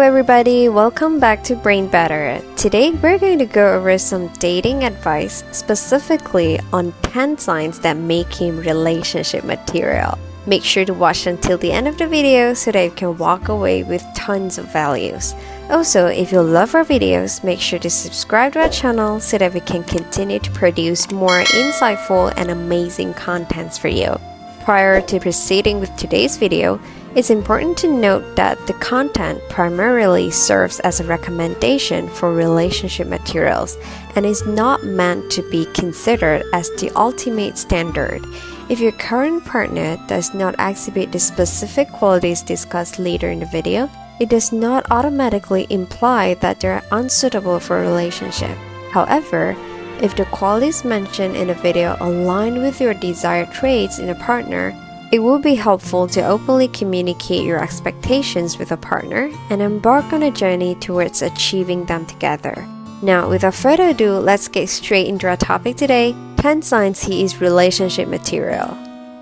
everybody, welcome back to Brain Better. Today we're going to go over some dating advice, specifically on 10 signs that make him relationship material. Make sure to watch until the end of the video so that you can walk away with tons of values. Also, if you love our videos, make sure to subscribe to our channel so that we can continue to produce more insightful and amazing contents for you. Prior to proceeding with today's video, it's important to note that the content primarily serves as a recommendation for relationship materials and is not meant to be considered as the ultimate standard. If your current partner does not exhibit the specific qualities discussed later in the video, it does not automatically imply that they are unsuitable for a relationship. However, if the qualities mentioned in the video align with your desired traits in a partner, it will be helpful to openly communicate your expectations with a partner and embark on a journey towards achieving them together. Now, without further ado, let's get straight into our topic today: 10 signs he is relationship material.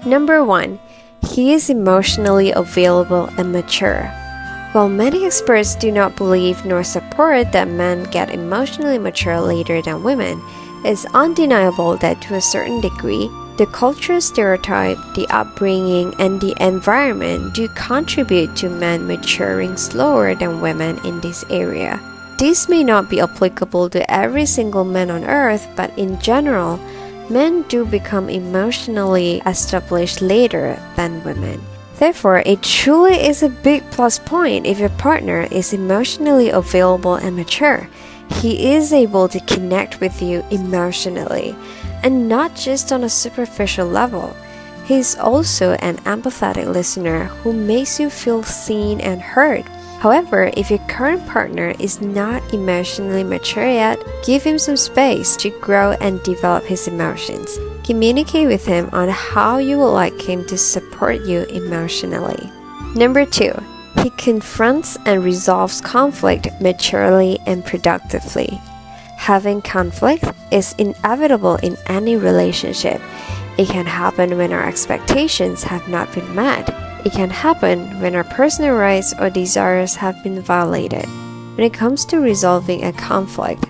Number 1. He is emotionally available and mature. While many experts do not believe nor support that men get emotionally mature later than women, it's undeniable that to a certain degree, the cultural stereotype, the upbringing, and the environment do contribute to men maturing slower than women in this area. This may not be applicable to every single man on earth, but in general, men do become emotionally established later than women. Therefore, it truly is a big plus point if your partner is emotionally available and mature. He is able to connect with you emotionally, and not just on a superficial level. He's also an empathetic listener who makes you feel seen and heard. However, if your current partner is not emotionally mature yet, give him some space to grow and develop his emotions. Communicate with him on how you would like him to support you emotionally. Number 2. He confronts and resolves conflict maturely and productively. Having conflict is inevitable in any relationship. It can happen when our expectations have not been met. It can happen when our personal rights or desires have been violated. When it comes to resolving a conflict,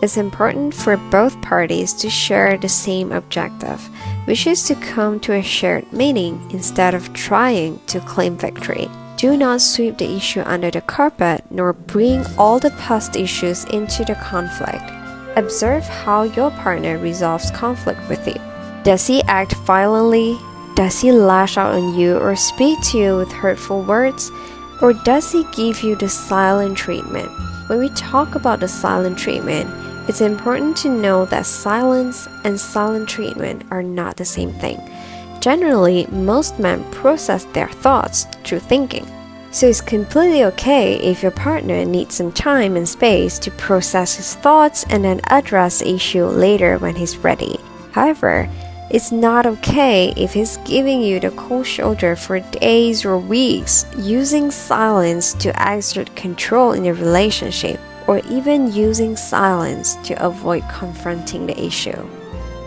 it's important for both parties to share the same objective, which is to come to a shared meaning instead of trying to claim victory. Do not sweep the issue under the carpet nor bring all the past issues into the conflict. Observe how your partner resolves conflict with you. Does he act violently? Does he lash out on you or speak to you with hurtful words? Or does he give you the silent treatment? When we talk about the silent treatment, it's important to know that silence and silent treatment are not the same thing. Generally, most men process their thoughts through thinking. So it's completely okay if your partner needs some time and space to process his thoughts and then address the issue later when he's ready. However, it's not okay if he's giving you the cold shoulder for days or weeks, using silence to exert control in a relationship, or even using silence to avoid confronting the issue.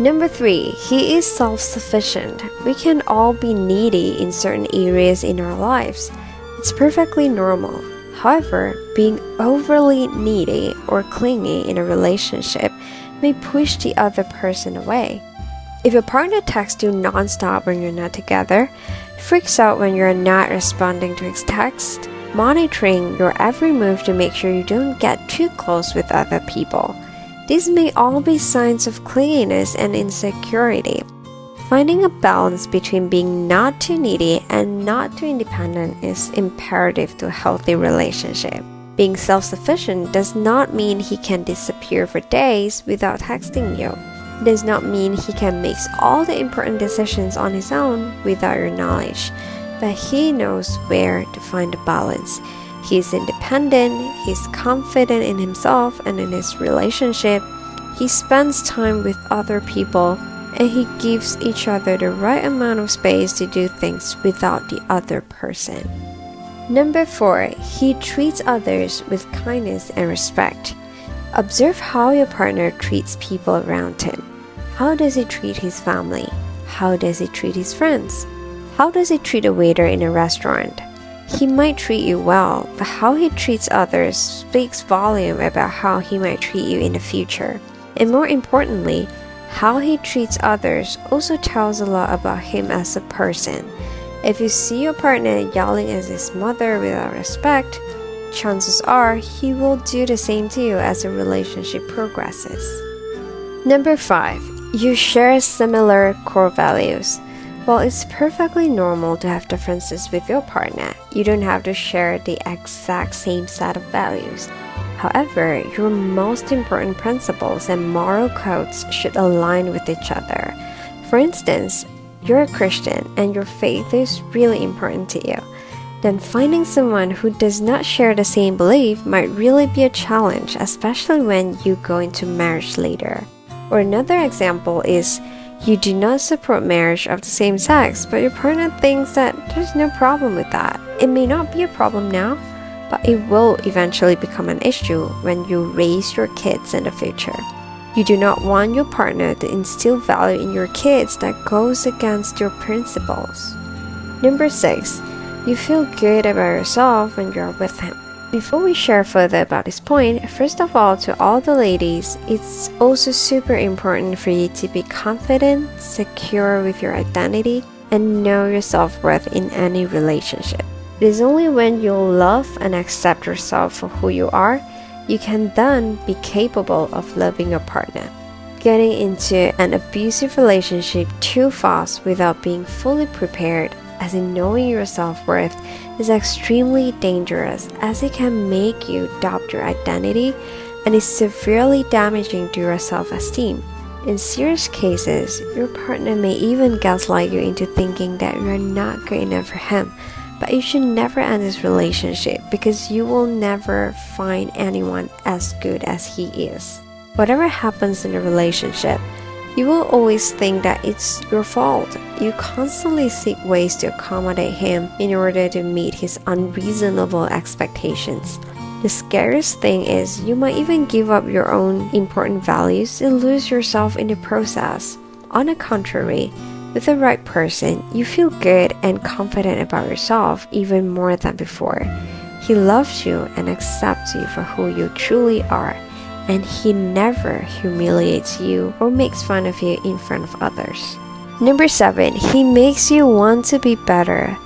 Number 3, he is self-sufficient. We can all be needy in certain areas in our lives. It's perfectly normal. However, being overly needy or clingy in a relationship may push the other person away. If your partner texts you nonstop when you're not together, freaks out when you're not responding to his text, monitoring your every move to make sure you don't get too close with other people, these may all be signs of clinginess and insecurity. Finding a balance between being not too needy and not too independent is imperative to a healthy relationship. Being self-sufficient does not mean he can disappear for days without texting you. It does not mean he can make all the important decisions on his own without your knowledge, but he knows where to find a balance. He is independent, he's confident in himself and in his relationship, he spends time with other people, and he gives each other the right amount of space to do things without the other person. Number 4, he treats others with kindness and respect. Observe how your partner treats people around him. How does he treat his family? How does he treat his friends? How does he treat a waiter in a restaurant? He might treat you well, but how he treats others speaks volume about how he might treat you in the future. And more importantly, how he treats others also tells a lot about him as a person. If you see your partner yelling at his mother without respect, chances are he will do the same to you as the relationship progresses. Number 5. You share similar core values. While it's perfectly normal to have differences with your partner, you don't have to share the exact same set of values. However, your most important principles and moral codes should align with each other. For instance, you're a Christian and your faith is really important to you. Then finding someone who does not share the same belief might really be a challenge, especially when you go into marriage later. Or another example is you do not support marriage of the same sex, but your partner thinks that there's no problem with that. It may not be a problem now, but it will eventually become an issue when you raise your kids in the future. You do not want your partner to instill value in your kids that goes against your principles. Number 6. You feel good about yourself when you're with him. Before we share further about this point, first of all, to all the ladies, it's also super important for you to be confident, secure with your identity, and know your self-worth in any relationship. It is only when you love and accept yourself for who you are, you can then be capable of loving your partner. Getting into an abusive relationship too fast without being fully prepared, as in knowing your self-worth, is extremely dangerous as it can make you doubt your identity and is severely damaging to your self-esteem. In serious cases, your partner may even gaslight you into thinking that you are not good enough for him, but you should never end this relationship because you will never find anyone as good as he is. Whatever happens in a relationship, you will always think that it's your fault. You constantly seek ways to accommodate him in order to meet his unreasonable expectations. The scariest thing is you might even give up your own important values and lose yourself in the process. On the contrary, with the right person, you feel good and confident about yourself even more than before. He loves you and accepts you for who you truly are, and he never humiliates you or makes fun of you in front of others. Number 7, he makes you want to be better.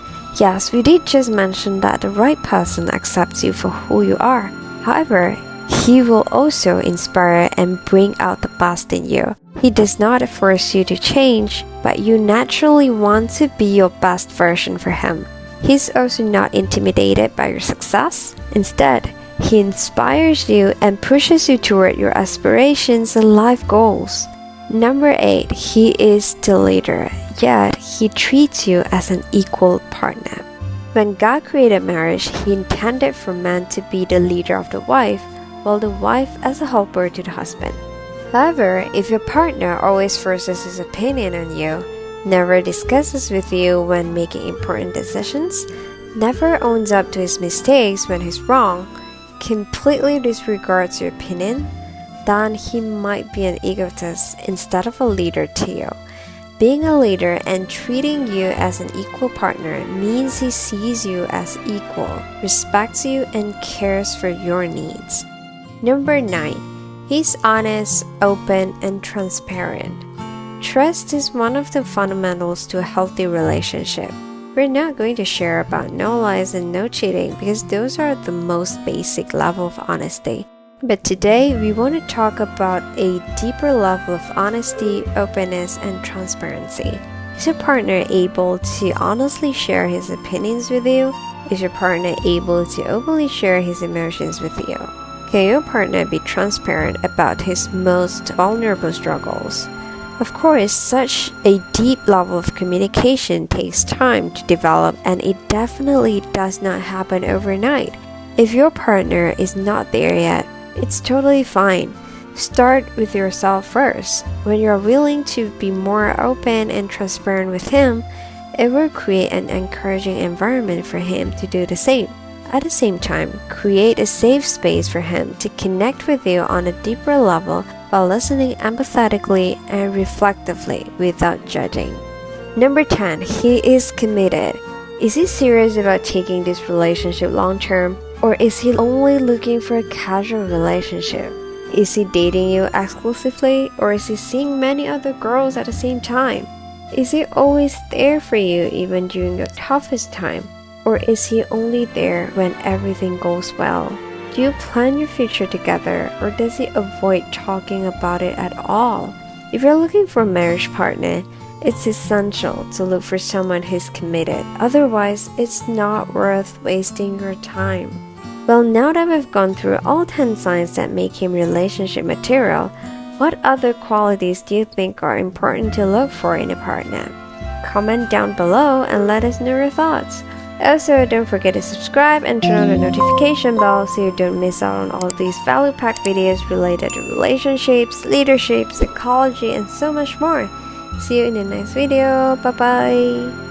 Yes, we did just mention that the right person accepts you for who you are. However, he will also inspire and bring out the best in you. He does not force you to change, but you naturally want to be your best version for him. He's also not intimidated by your success. Instead, he inspires you and pushes you toward your aspirations and life goals. Number 8, he is the leader, yet he treats you as an equal partner. When God created marriage, he intended for man to be the leader of the wife, while the wife as a helper to the husband. However, if your partner always forces his opinion on you, never discusses with you when making important decisions, never owns up to his mistakes when he's wrong, completely disregards your opinion, then he might be an egotist instead of a leader to you. Being a leader and treating you as an equal partner means he sees you as equal, respects you, and cares for your needs. Number 9, he's honest, open, and transparent. Trust is one of the fundamentals to a healthy relationship. We're not going to share about no lies and no cheating because those are the most basic level of honesty. But today, we want to talk about a deeper level of honesty, openness, and transparency. Is your partner able to honestly share his opinions with you? Is your partner able to openly share his emotions with you? Can your partner be transparent about his most vulnerable struggles? Of course, such a deep level of communication takes time to develop, and it definitely does not happen overnight. If your partner is not there yet, it's totally fine. Start with yourself first. When you're willing to be more open and transparent with him, it will create an encouraging environment for him to do the same. At the same time, create a safe space for him to connect with you on a deeper level while listening empathetically and reflectively without judging. Number 10, he is committed. Is he serious about taking this relationship long term? Or is he only looking for a casual relationship? Is he dating you exclusively, or is he seeing many other girls at the same time? Is he always there for you even during your toughest time? Or is he only there when everything goes well? Do you plan your future together, or does he avoid talking about it at all? If you're looking for a marriage partner, it's essential to look for someone who's committed. Otherwise, it's not worth wasting your time. Well, now that we've gone through all 10 signs that make him relationship material, what other qualities do you think are important to look for in a partner? Comment down below and let us know your thoughts. Also, don't forget to subscribe and turn on the notification bell so you don't miss out on all these value-packed videos related to relationships, leadership, psychology, and so much more. See you in the next video. Bye bye.